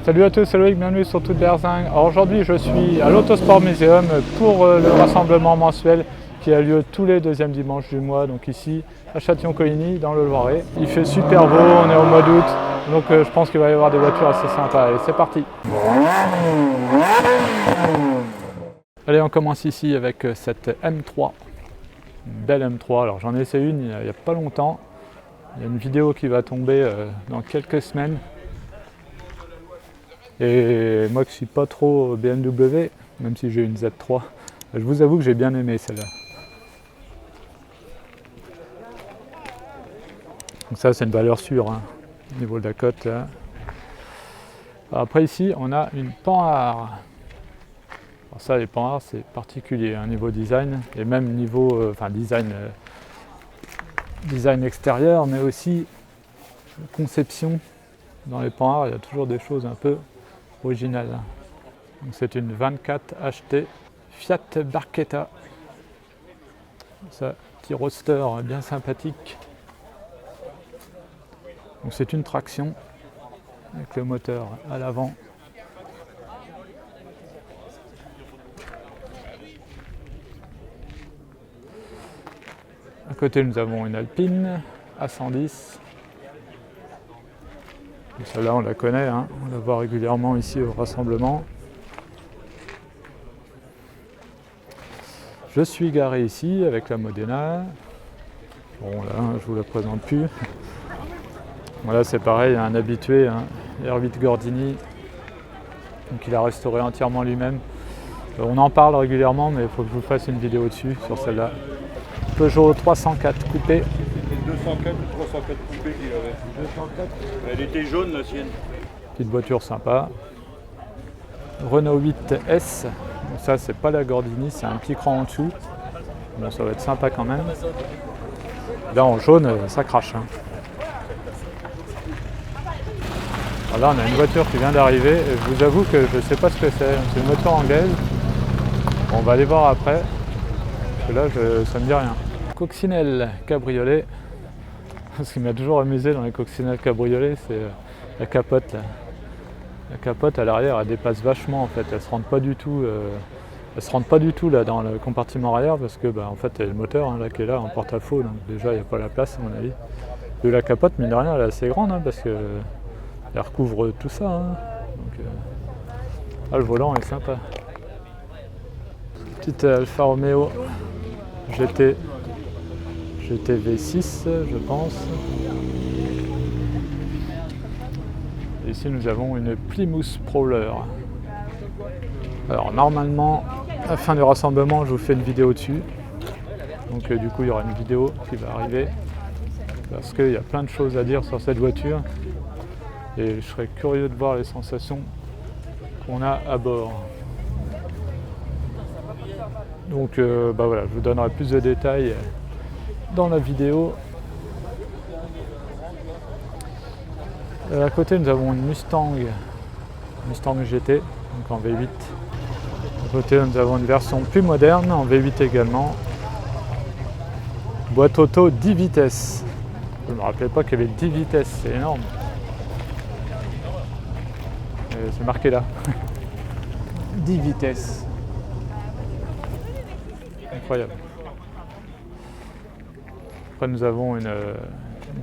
Salut à tous, c'est Loïc, bienvenue sur Toute Berzingue. Alors aujourd'hui je suis à l'Autosport Museum pour le rassemblement mensuel qui a lieu tous les deuxièmes dimanches du mois, donc ici à Châtillon-Coligny dans le Loiret. Il fait super beau, on est au mois d'août, donc je pense qu'il va y avoir des voitures assez sympas. Allez, c'est parti. Allez, on commence ici avec cette M3, une belle M3. Alors j'en ai essayé une il n'y a pas longtemps. Il y a une vidéo qui va tomber dans quelques semaines. Et moi qui suis pas trop BMW, même si j'ai une Z3, je vous avoue que j'ai bien aimé celle-là. Donc ça c'est une valeur sûre, hein, au niveau de la cote. Hein. Après ici on a une Panhard. Alors ça les Panhard c'est particulier, hein, niveau design, et même niveau design extérieur, mais aussi conception. Dans les Panhard il y a toujours des choses un peu originales. C'est une 24 HT Fiat Barchetta. Ça, petit roadster bien sympathique. Donc c'est une traction avec le moteur à l'avant. À côté nous avons une Alpine A110. Celle-là on la connaît, hein. On la voit régulièrement ici au rassemblement. Je suis garé ici avec la Modena. Bon là, je vous la présente plus. Voilà, c'est pareil, un habitué, hein, R8 Gordini. Donc il a restauré entièrement lui-même. On en parle régulièrement, mais il faut que je vous fasse une vidéo dessus, sur celle-là. Peugeot 304 coupé. 204 ou 304 coupé qu'il avait. 204. Elle était jaune la sienne. Petite voiture sympa. Renault 8S. Donc ça c'est pas la Gordini, c'est un petit cran en dessous. Bon, ça va être sympa quand même. Là en jaune ça crache. Hein. Alors là on a une voiture qui vient d'arriver et je vous avoue que je sais pas ce que c'est. C'est une voiture anglaise. Bon, on va aller voir après. Parce que là ça me dit rien. Coccinelle cabriolet. Ce qui m'a toujours amusé dans les coccinelles cabriolet, c'est la capote là. La capote à l'arrière elle dépasse vachement en fait, elle se rentre pas du tout là dans le compartiment arrière parce que en fait il y a le moteur hein, là, qui est là en porte-à-faux, donc déjà il n'y a pas la place à mon avis. Et la capote mine de rien elle est assez grande hein, parce que elle recouvre tout ça. Hein. Donc, le volant est sympa. Petite Alfa Romeo GT V6 je pense. Et ici nous avons une Plymouth Prowler. Alors normalement, à la fin du rassemblement, je vous fais une vidéo dessus. Donc du coup, il y aura une vidéo qui va arriver. Parce qu'il y a plein de choses à dire sur cette voiture. Et je serais curieux de voir les sensations qu'on a à bord. Donc voilà, je vous donnerai plus de détails dans la vidéo. À côté, nous avons une Mustang GT, donc en V8. À côté, nous avons une version plus moderne, en V8 également. Boîte auto 10 vitesses. Je ne me rappelais pas qu'il y avait 10 vitesses, c'est énorme. C'est marqué là. 10 vitesses. Incroyable. Après, nous avons une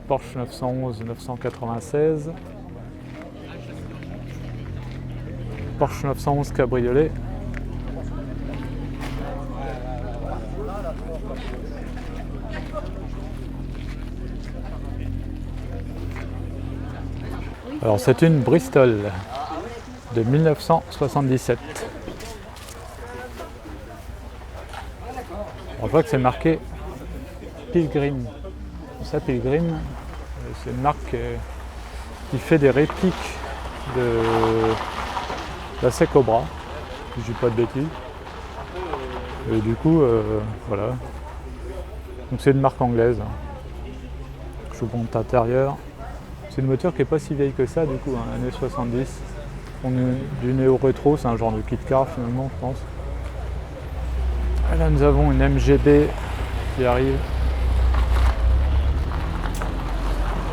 Porsche 911 996. Porsche 911 cabriolet. Alors c'est une Bristol de 1977. On voit que c'est marqué Pilgrim. Ça, Pilgrim, c'est une marque qui fait des répliques de la Cobra, si je dis pas de bêtises. Et du coup, voilà. Donc c'est une marque anglaise. Je vous montre l'intérieur. C'est une voiture qui n'est pas si vieille que ça, du coup, hein, années 70. On est du néo-rétro, c'est un genre de kit car finalement, je pense. Et là, nous avons une MGB qui arrive.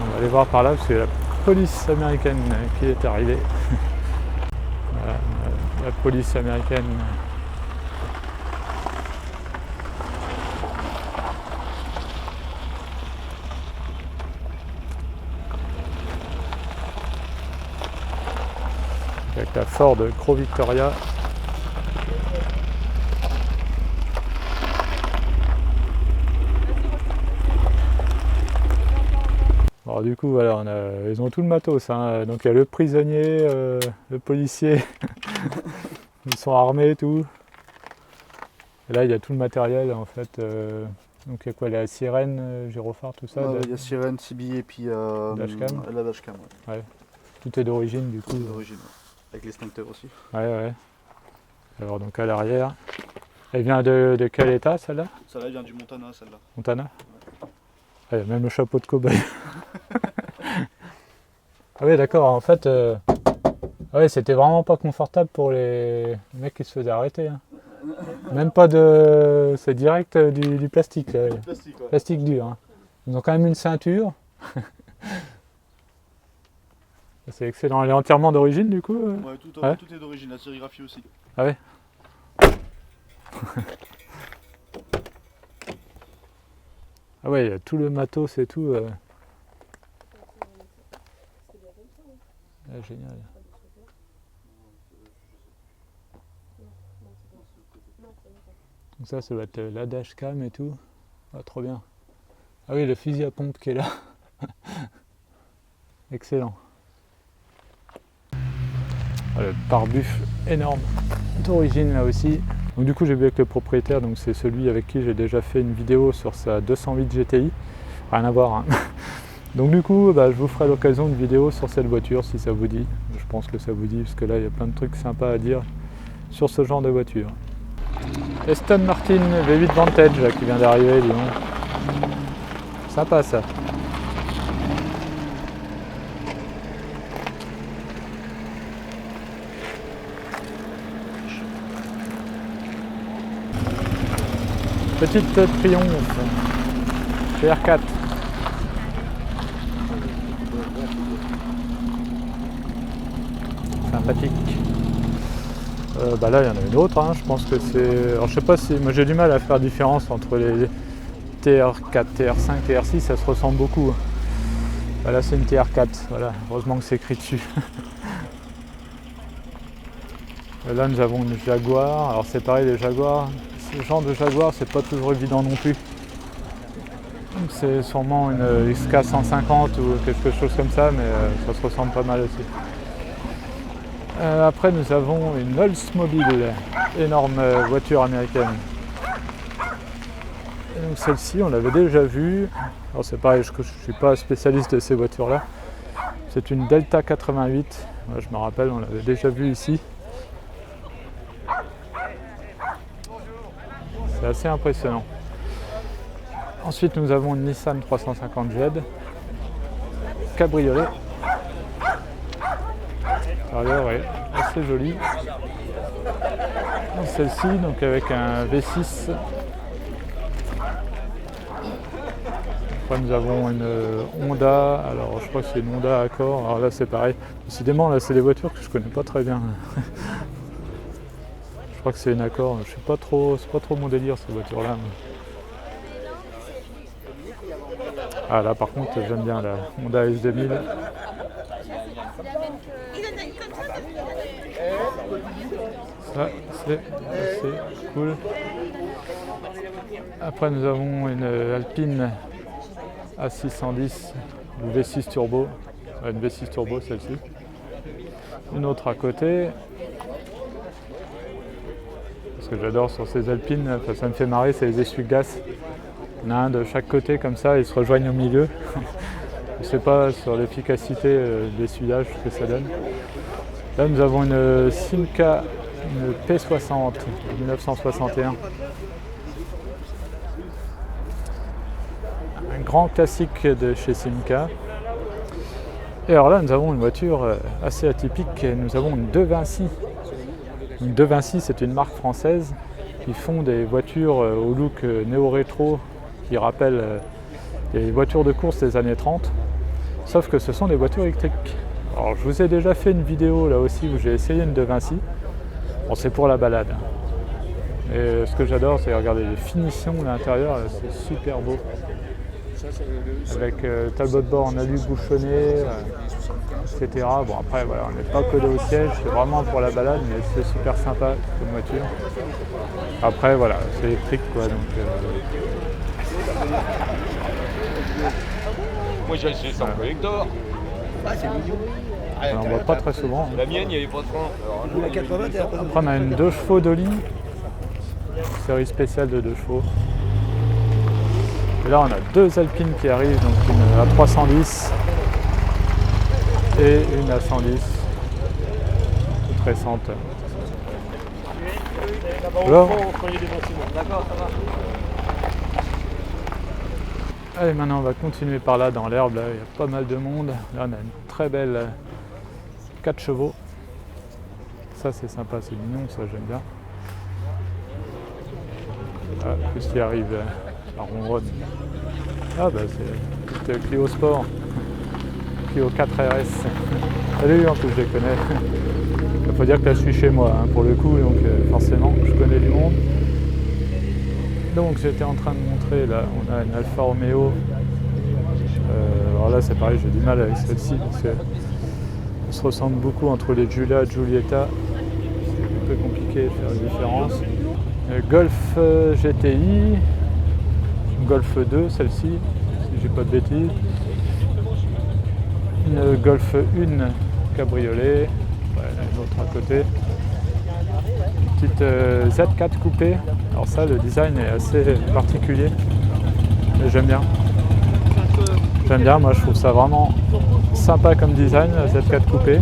On va aller voir par là parce que la police américaine qui est arrivée. la police américaine. Avec la Ford Crown Victoria. Alors du coup voilà, ils ont tout le matos, hein. Donc il y a le prisonnier, le policier, ils sont armés et tout. Et là il y a tout le matériel en fait. Donc il y a quoi, la sirène, gyrophare, tout ça. Il y a sirène, CB et puis dashcam. la dashcam. Ouais. Tout est d'origine du coup. D'origine, avec l'extincteur aussi. Ouais. Alors donc à l'arrière. Elle vient de quel état celle-là? Celle-là vient du Montana, celle-là. Montana? Ouais, il y a même le chapeau de cow-boy. Ah oui d'accord, en fait ouais, c'était vraiment pas confortable pour les mecs qui se faisaient arrêter. Hein. Même pas de... c'est direct du plastique. Plastique, ouais. Plastique dur. Hein. Ils ont quand même une ceinture. C'est excellent. Elle est entièrement d'origine du coup? Ouais, tout est d'origine, la sérigraphie aussi. Ah ouais. Ah ouais, il y a tout le matos et tout. Ah, génial. Donc ça doit être la dashcam et tout. Ah, trop bien. Ah oui, le fusil à pompe qui est là. Excellent. Ah, le pare-buff énorme d'origine là aussi. Donc du coup j'ai vu avec le propriétaire, donc c'est celui avec qui j'ai déjà fait une vidéo sur sa 208 GTI. Rien à voir hein. Donc du coup je vous ferai l'occasion d'une vidéo sur cette voiture si ça vous dit. Je pense que ça vous dit parce que là il y a plein de trucs sympas à dire sur ce genre de voiture. Aston Martin V8 Vantage là, qui vient d'arriver, dis donc. Sympa ça. Petite Triomphe GR4. Sympathique. Là il y en a une autre, hein. Je pense que c'est... Alors je sais pas si... Moi j'ai du mal à faire la différence entre les TR4, TR5, TR6, ça se ressemble beaucoup. Là c'est une TR4, voilà. Heureusement que c'est écrit dessus. Et là nous avons une Jaguar. Alors c'est pareil, les Jaguars, ce genre de Jaguar c'est pas toujours évident non plus. C'est sûrement une XK 150 ou quelque chose comme ça, mais ça se ressemble pas mal aussi. Après nous avons une Oldsmobile, énorme voiture américaine. Et donc celle-ci on l'avait déjà vue. Alors c'est pareil, je ne suis pas spécialiste de ces voitures là. C'est une Delta 88, je me rappelle on l'avait déjà vue ici. C'est assez impressionnant. Ensuite nous avons une Nissan 350 Z cabriolet. L'intérieur est assez joli. Celle-ci donc avec un V6. Après nous avons une Honda, alors je crois que c'est une Honda Accord. Alors là c'est pareil. Décidément là c'est des voitures que je connais pas très bien. Je crois que c'est une Accord. Je suis pas trop, c'est pas trop mon délire ces voitures là. Ah là par contre j'aime bien la Honda S2000. Ça c'est assez cool. Après nous avons une Alpine A610 V6 turbo. Une V6 turbo celle-ci. Une autre à côté. Ce que j'adore sur ces Alpines, ça me fait marrer, c'est les essuie-glaces. Il y en a un de chaque côté comme ça, ils se rejoignent au milieu. Je ne sais pas sur l'efficacité d'essuyage ce que ça donne. Là nous avons une Simca, une P60 1961. Un grand classique de chez Simca. Et alors là nous avons une voiture assez atypique, nous avons une De Vinci. Une De Vinci c'est une marque française qui font des voitures au look néo-rétro qui rappellent les voitures de course des années 30, sauf que ce sont des voitures électriques. Alors je vous ai déjà fait une vidéo là aussi où j'ai essayé une De Vinci. Bon, c'est pour la balade. Et ce que j'adore, c'est regarder les finitions de l'intérieur, c'est super beau. Avec tableau de bord en alu bouchonné, etc. Bon après voilà, on n'est pas collé au siège, c'est vraiment pour la balade, mais c'est super sympa comme voiture. Après voilà, c'est électrique quoi, donc Moi j'ai acheté ça en collector. Ah, c'est mignon. on ne voit pas très souvent. La mienne, il n'y avait pas de frein. La 80, t'es Après on a une 2 chevaux d'Oli, série spéciale de 2 chevaux. Et là on a 2 Alpines qui arrivent, donc une à 310 et une à 110, toute récente. Alors, allez, maintenant on va continuer par là dans l'herbe, là il y a pas mal de monde. Là on a une très belle 4 chevaux. Ça c'est sympa, c'est mignon, ça j'aime bien. Ah, qu'est-ce qui arrive la ronronne. Ah bah c'est Clio Sport. Clio 4RS. Salut, en plus je les connais. Il faut dire que là je suis chez moi hein, pour le coup, donc forcément je connais du monde. Donc j'étais en train de montrer, là on a une Alfa Romeo. Alors là c'est pareil, j'ai du mal avec celle-ci parce qu'on se ressemble beaucoup entre les Giulia et Giulietta. C'est un peu compliqué de faire la différence. Golf GTI, Golf 2 celle-ci, si j'ai pas de bêtises. Une Golf 1 cabriolet, une autre à côté. Une petite Z4 coupée. Alors ça, le design est assez particulier, mais j'aime bien. J'aime bien, moi je trouve ça vraiment sympa comme design, la Z4 coupée.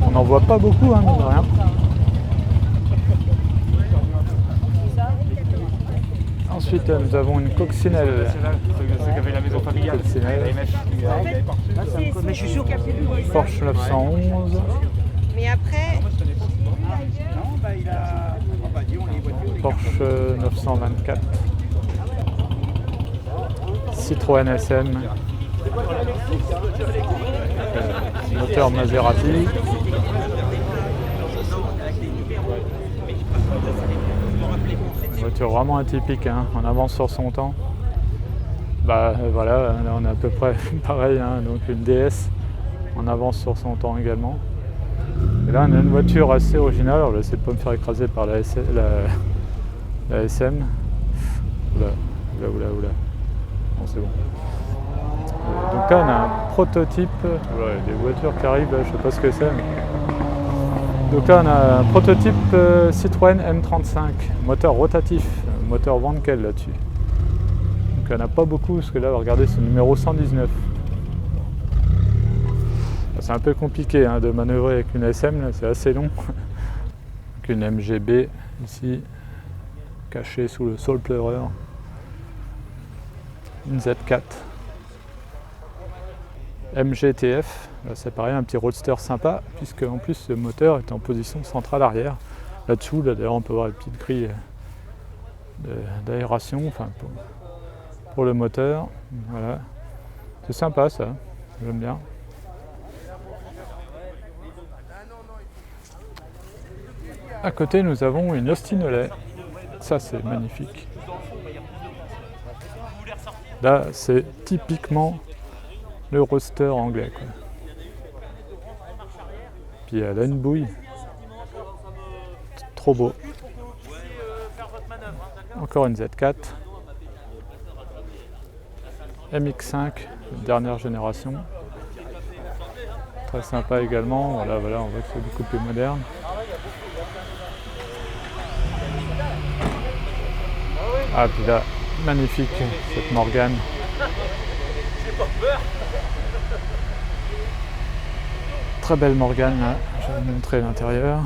On n'en voit pas beaucoup, hein, mine de rien. Ensuite, nous avons une coccinelle. Ceux qui avaient la maison familiale. Coccinelle. Mais je suis sûr qu'il y a plus de Porsche 911. Mais après, Porsche 924. Citroën SM. Moteur Maserati. Une voiture vraiment atypique, hein, en avance sur son temps. Bah voilà, là on est à peu près pareil, hein, donc une DS en avance sur son temps également. Et là on a une voiture assez originale, alors j'essaie de pas me faire écraser par la SM. Oula. Bon c'est bon. Donc là on a un prototype, voilà, il y a des voitures qui arrivent, là, je sais pas ce que c'est. Donc là on a un prototype Citroën M35, moteur rotatif, moteur Wankel là-dessus. Donc il n'y en a pas beaucoup parce que là regardez c'est le numéro 119. C'est un peu compliqué hein, de manœuvrer avec une SM, c'est assez long. Donc une MGB ici, cachée sous le sol pleureur. Une Z4. MGTF, là c'est pareil, un petit roadster sympa, puisque en plus le moteur est en position centrale arrière. Là-dessous, là, d'ailleurs on peut voir les petites grilles d'aération, enfin pour le moteur. Voilà. C'est sympa ça, j'aime bien. À côté nous avons une Austin Olay, ça c'est magnifique. Là c'est typiquement le roadster anglais quoi. Puis elle a une bouille. Trop beau. Encore une Z4. MX5, dernière génération. Très sympa également. Voilà, on voit que c'est beaucoup plus moderne. Ah puis là, magnifique cette Morgane. Très belle Morgane là, je vais vous montrer l'intérieur.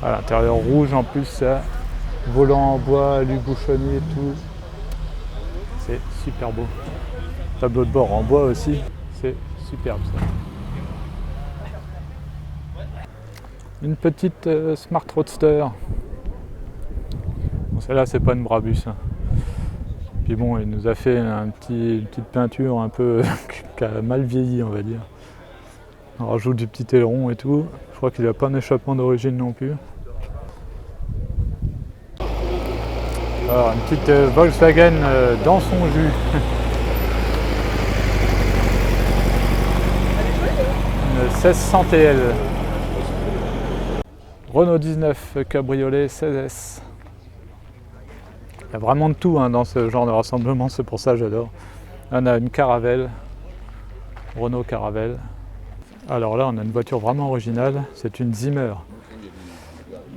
À l'intérieur rouge en plus, ça. Volant en bois, alu bouchonné et tout. C'est super beau. Tableau de bord en bois aussi, c'est superbe ça. Une petite Smart Roadster. Bon, celle-là c'est pas une Brabus. Hein. Puis bon, il nous a fait une petite peinture un peu qui a mal vieilli on va dire. On rajoute du petit aileron et tout. Je crois qu'il n'a pas un échappement d'origine non plus. Alors une petite Volkswagen dans son jus. Une 1600 TL. Renault 19 cabriolet 16S. Il y a vraiment de tout hein, dans ce genre de rassemblement, c'est pour ça que j'adore. Là, on a une Caravelle, Renault Caravelle. Alors là on a une voiture vraiment originale, c'est une Zimmer.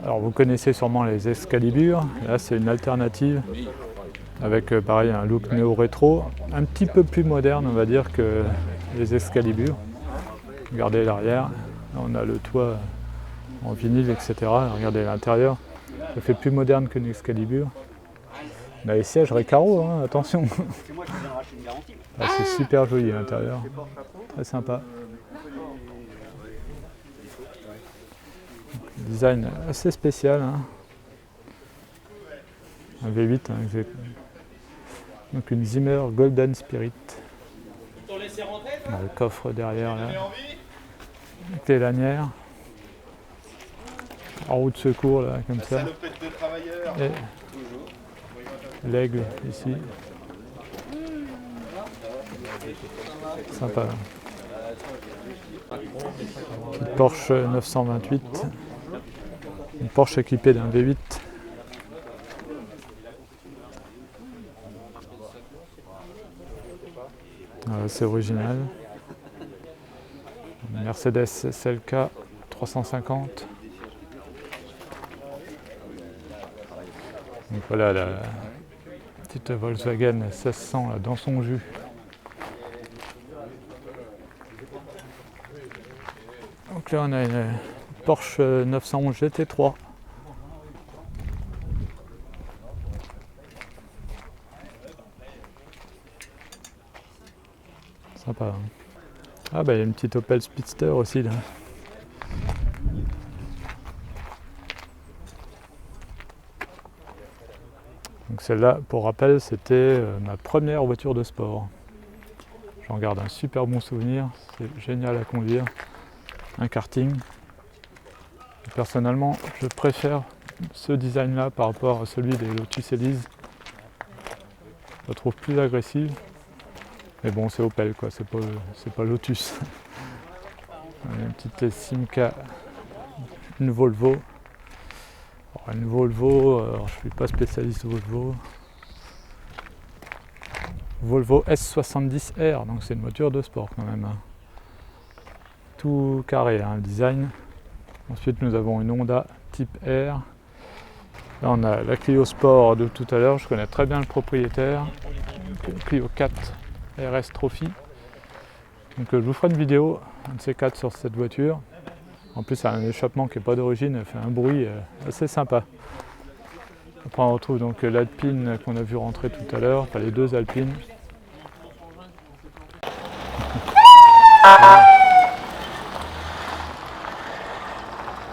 Alors vous connaissez sûrement les Excalibur, là c'est une alternative avec pareil un look néo-rétro, un petit peu plus moderne on va dire que les Excalibur. Regardez l'arrière, là on a le toit en vinyle etc. Regardez l'intérieur, ça fait plus moderne que l'Excalibur. On a les sièges Recaro, hein, attention. Ah, c'est super joli à l'intérieur, très sympa. Design assez spécial, hein. Un V8, hein, donc une Zimmer Golden Spirit. Le coffre derrière là, avec les lanières, en roue de secours là, comme ça. Et l'aigle ici. Sympa. Petite Porsche 928. Une Porsche équipée d'un V8. C'est original. Une Mercedes SLK 350. Donc voilà la petite Volkswagen 1600 là, dans son jus. Donc là on a une Porsche 911 GT3. Sympa. Hein. Ah bah il y a une petite Opel Speedster aussi là. Donc celle-là, pour rappel, c'était ma première voiture de sport. J'en garde un super bon souvenir, c'est génial à conduire. Un karting. Et personnellement, je préfère ce design-là par rapport à celui des Lotus Elise. Je la trouve plus agressive. Mais bon, c'est Opel quoi, c'est pas Lotus. Une petite Simca, une Volvo. Alors, une Volvo, alors, je ne suis pas spécialiste Volvo. Volvo S70R, donc c'est une voiture de sport quand même. Hein. Tout carré, hein, le design. Ensuite, nous avons une Honda Type R. Là, on a la Clio Sport de tout à l'heure, je connais très bien le propriétaire. Clio 4 RS Trophy. Donc, je vous ferai une vidéo, un de ces quatre sur cette voiture. En plus, c'est un échappement qui n'est pas d'origine, elle fait un bruit assez sympa. Après, on retrouve donc l'Alpine qu'on a vu rentrer tout à l'heure, enfin les deux Alpines.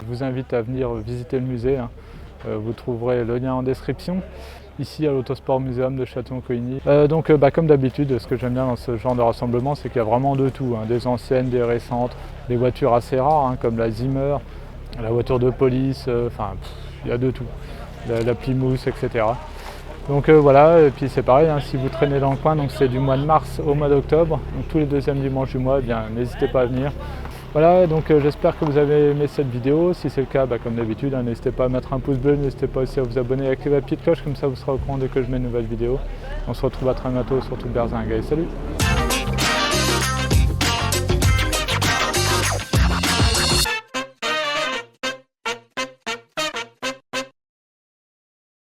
Je vous invite à venir visiter le musée, hein. Vous trouverez le lien en description. Ici à l'Autosport Museum de Châtillon-Coligny. Comme d'habitude, ce que j'aime bien dans ce genre de rassemblement, c'est qu'il y a vraiment de tout, hein. Des anciennes, des récentes, des voitures assez rares, hein, comme la Zimmer, la voiture de police, il y a de tout. La Plymouth, etc. Donc voilà, et puis c'est pareil, hein, si vous traînez dans le coin, donc c'est du mois de mars au mois d'octobre, donc tous les deuxièmes dimanches du mois, eh bien n'hésitez pas à venir. Voilà, donc j'espère que vous avez aimé cette vidéo. Si c'est le cas, comme d'habitude, hein, n'hésitez pas à mettre un pouce bleu, n'hésitez pas aussi à vous abonner, à activer la petite cloche, comme ça vous serez au courant dès que je mets une nouvelle vidéo. On se retrouve à très bientôt sur Tout Berzingue. Salut!